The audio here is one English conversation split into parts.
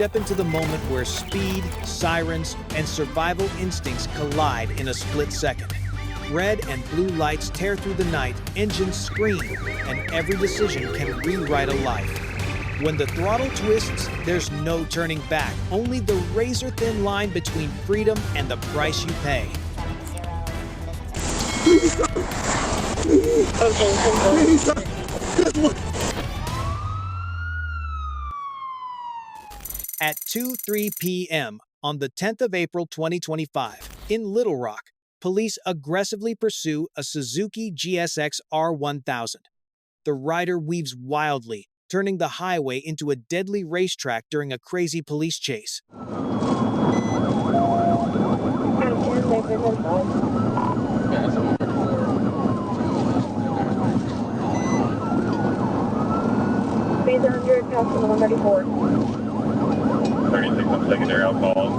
step into the moment where speed, sirens, and survival instincts collide in a split second. Red and blue lights tear through the night, engines scream, and every decision can rewrite a life. When the throttle twists, there's no turning back, only the razor-thin line between freedom and the price you pay. At 2:03 p.m. on the 10th of April 2025, in Little Rock, police aggressively pursue a Suzuki GSX R1000. The rider weaves wildly, turning the highway into a deadly racetrack during a crazy police chase. Speeds 100, passing 134. 36 on secondary alcohol,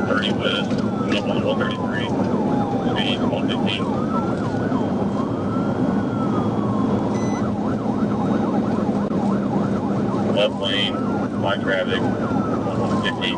30 with normal 133, speed 115. Left lane, wide traffic, 150.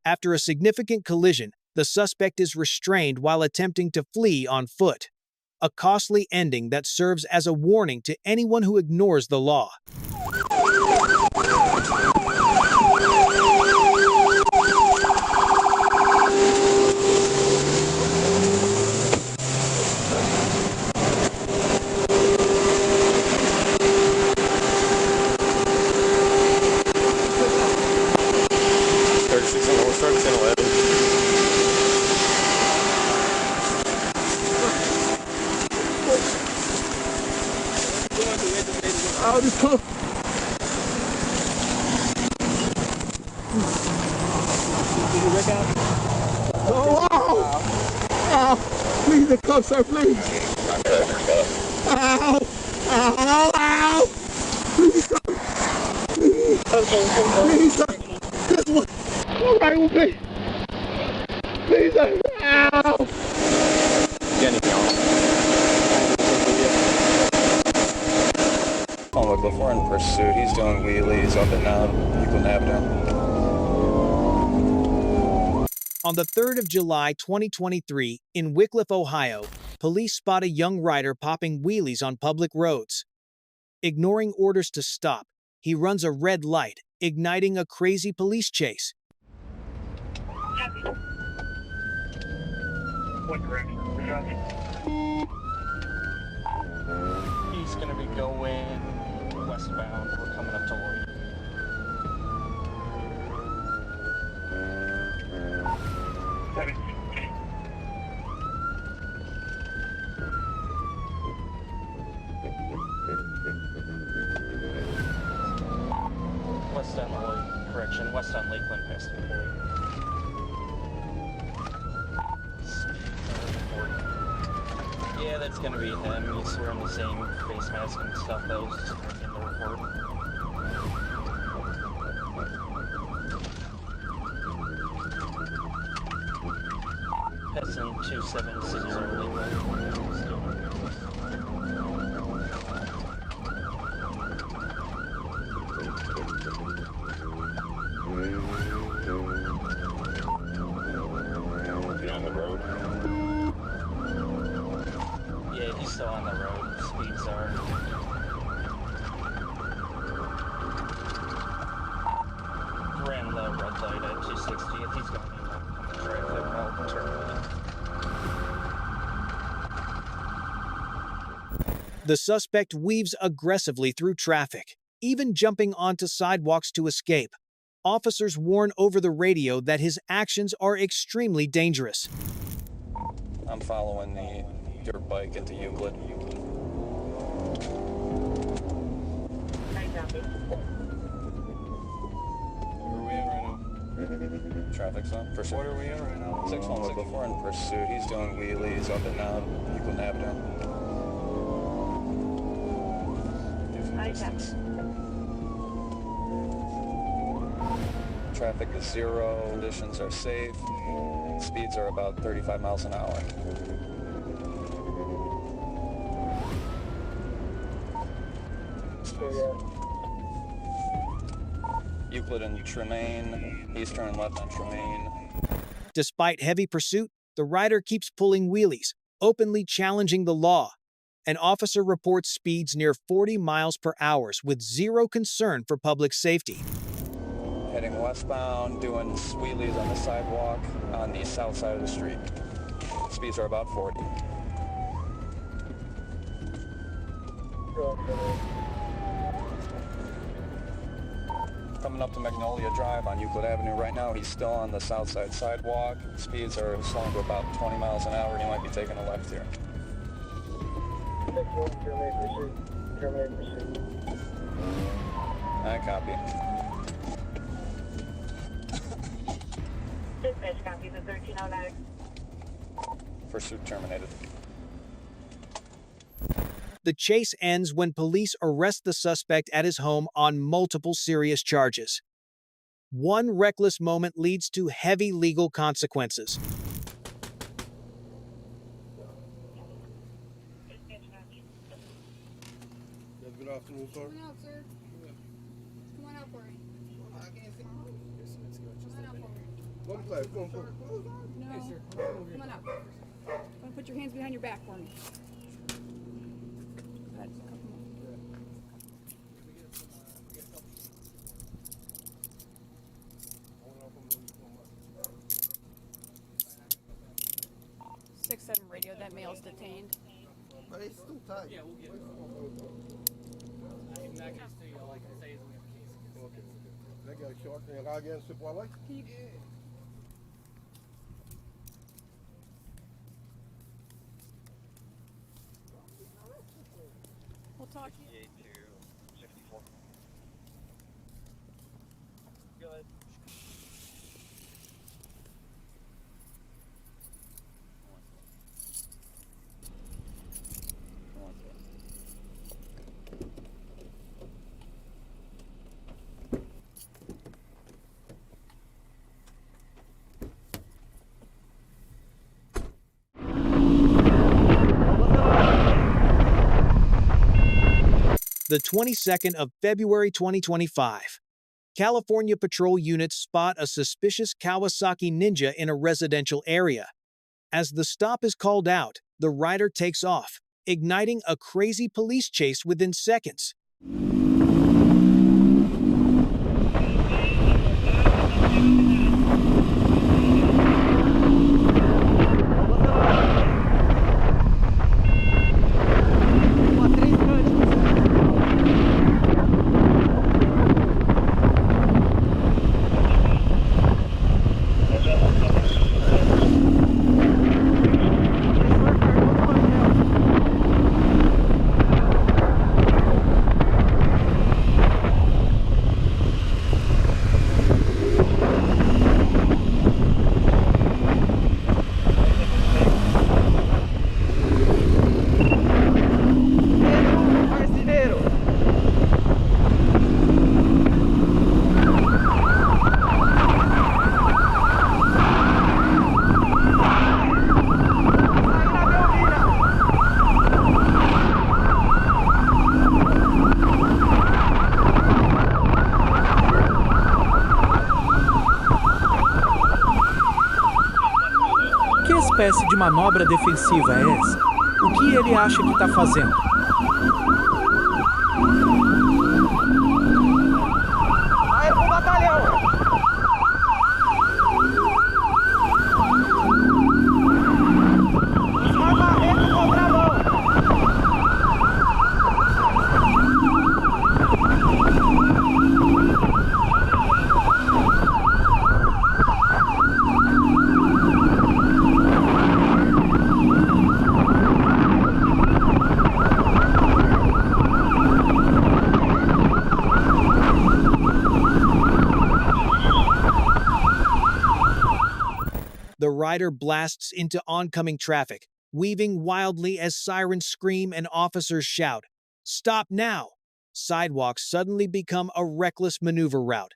After a significant collision, the suspect is restrained while attempting to flee on foot. A costly ending that serves as a warning to anyone who ignores the law. Oh, this close. Oh, wow. Ow. Please, the close, sir, please. Ow. Ow. Ow. Please, sir. Please, sir. This one. All right with me. Please, sir. Ow. Get anything else? Oh, look, before in pursuit, he's doing wheelies up and down Euclid Avenue. On the 3rd of July 2023, in Wickliffe, Ohio, police spot a young rider popping wheelies on public roads. Ignoring orders to stop, he runs a red light, igniting a crazy police chase. What direction? He's going to be going westbound. We're coming up to Lloyd. West on Lloyd. Correction, west on Lakeland past Lloyd. Yeah, that's gonna be him. He's wearing the same face mask and stuff that was just in the report. Passing 2760 Lakeland. On the road. Yeah, he's still on the road. Speeds are. Ran the red light at 260. If he's going to traffic, I'll turn it. The suspect weaves aggressively through traffic. even jumping onto sidewalks to escape. Officers warn over the radio that his actions are extremely dangerous. I'm following the dirt bike into Euclid. Where are we in right now? Traffic zone. Pursuit. What are we in right now? 616. Before in pursuit, he's doing wheelies up and down Euclid Avenue. Distance. Traffic is zero, conditions are safe, speeds are about 35 miles an hour. Euclid and Tremaine, he's turning left on Tremaine. Despite heavy pursuit, the rider keeps pulling wheelies, openly challenging the law. An officer reports speeds near 40 miles per hour with zero concern for public safety. Heading westbound, doing wheelies on the sidewalk on the south side of the street. Speeds are about 40. Coming up to Magnolia Drive on Euclid Avenue right now, he's still on the south side sidewalk. Speeds are slowing to about 20 miles an hour. He might be taking a left here. I copy. Dispatch copy the 1309. Pursuit terminated. The chase ends when police arrest the suspect at his home on multiple serious charges. One reckless moment leads to heavy legal consequences. Good afternoon, sir. Come on out, sir. Come on out for me. Come on out for me. One place, go on. No. Come on out. Come on, put your hands behind your back for me. Go ahead. Come on. 6-7 radio, that male's detained. But it's too tight. Yeah, we'll get it. In that case, too, all I can say is we have a case. Okay. They got a short thing. I get a sip while Can you... We'll talk to you. Good. The 22nd of February 2025. California patrol units spot a suspicious Kawasaki Ninja in a residential area. As the stop is called out, the rider takes off, igniting a crazy police chase within seconds. Que espécie de manobra defensiva é essa? O que ele acha que está fazendo? Aí pro batalhão! Armamento contramão! rider blasts into oncoming traffic, weaving wildly as sirens scream and officers shout, "Stop now!" Sidewalks suddenly become a reckless maneuver route.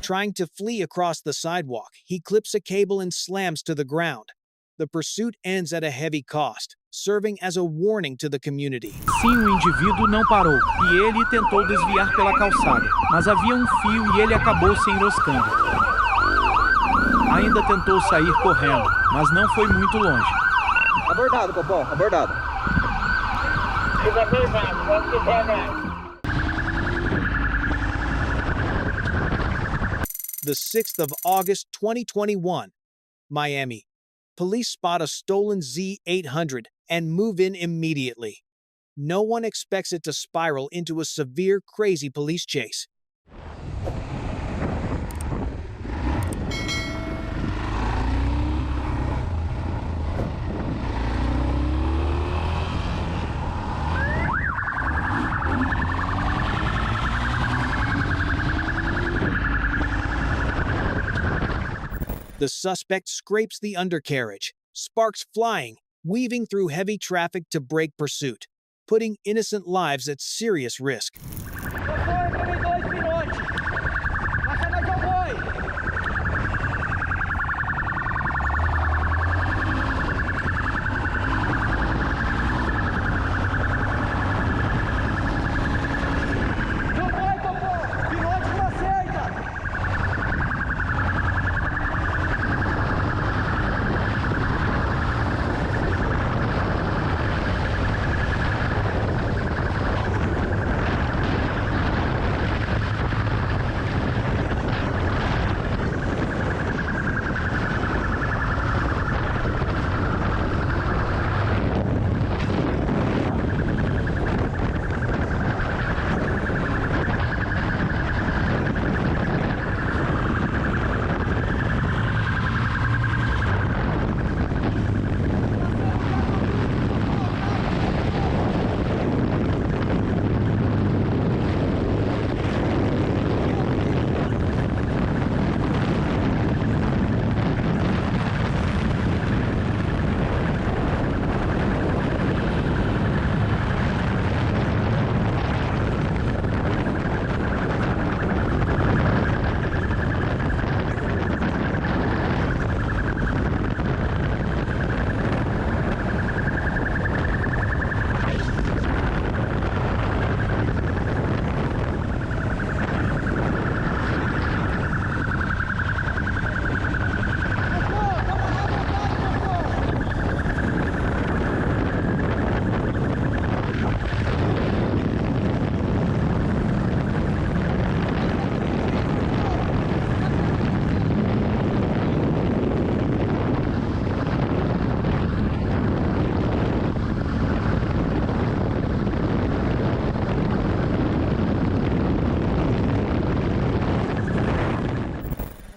Trying to flee across the sidewalk, he clips a cable and slams to the ground. The pursuit ends at a heavy cost, serving as a warning to the community. Sim, o indivíduo não parou e ele tentou desviar pela calçada, mas havia um fio e ele acabou se enroscando. Ainda tentou sair correndo, mas não foi muito longe. Abordado, Popó, abordado. Fica abordado, pode ficar. The 6th of August 2021, Miami. Police spot a stolen Z800 and move in immediately. No one expects it to spiral into a severe, crazy police chase. The suspect scrapes the undercarriage, sparks flying, weaving through heavy traffic to break pursuit, putting innocent lives at serious risk.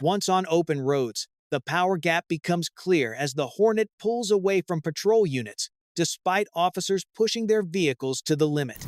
Once on open roads, the power gap becomes clear as the Hornet pulls away from patrol units, despite officers pushing their vehicles to the limit.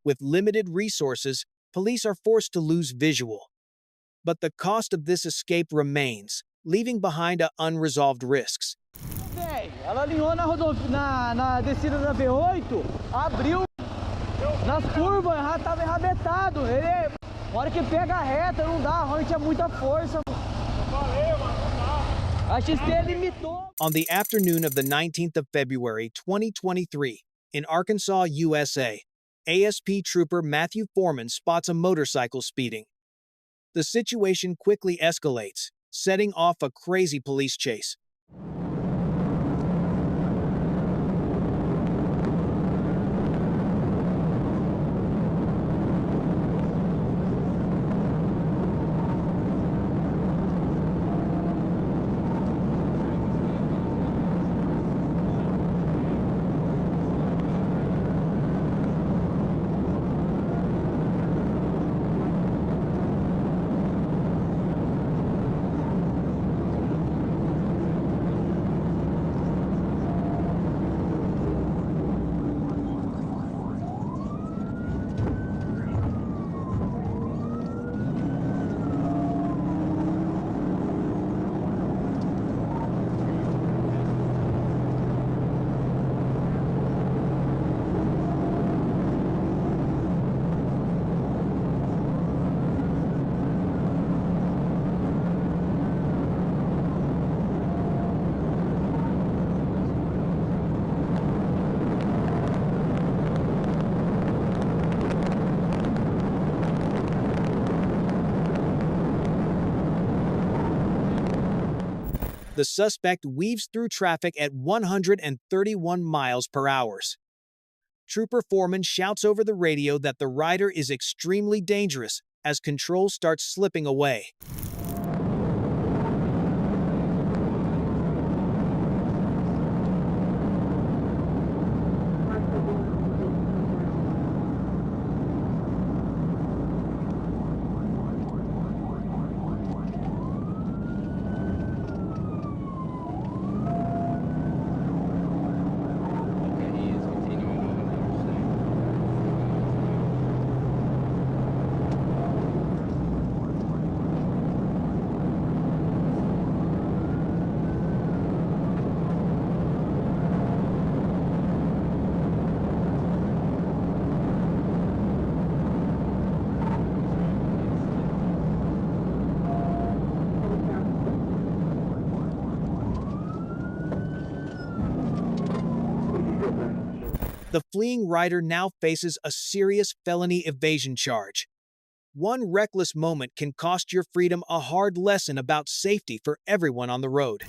With limited resources, police are forced to lose visual. But the cost of this escape remains, leaving behind unresolved risks. Ela alinhou na descida da V8, abriu nas curvas, tava enrabetado. Ele, na hora que pega a reta, não dá, a Ronnie tinha muita força. A XT limitou. On the afternoon of the 19th of February, 2023, in Arkansas, USA, ASP Trooper Matthew Foreman spots a motorcycle speeding. The situation quickly escalates, setting off a crazy police chase. The suspect weaves through traffic at 131 miles per hour. Trooper Foreman shouts over the radio that the rider is extremely dangerous as control starts slipping away. The fleeing rider now faces a serious felony evasion charge. One reckless moment can cost your freedom, a hard lesson about safety for everyone on the road.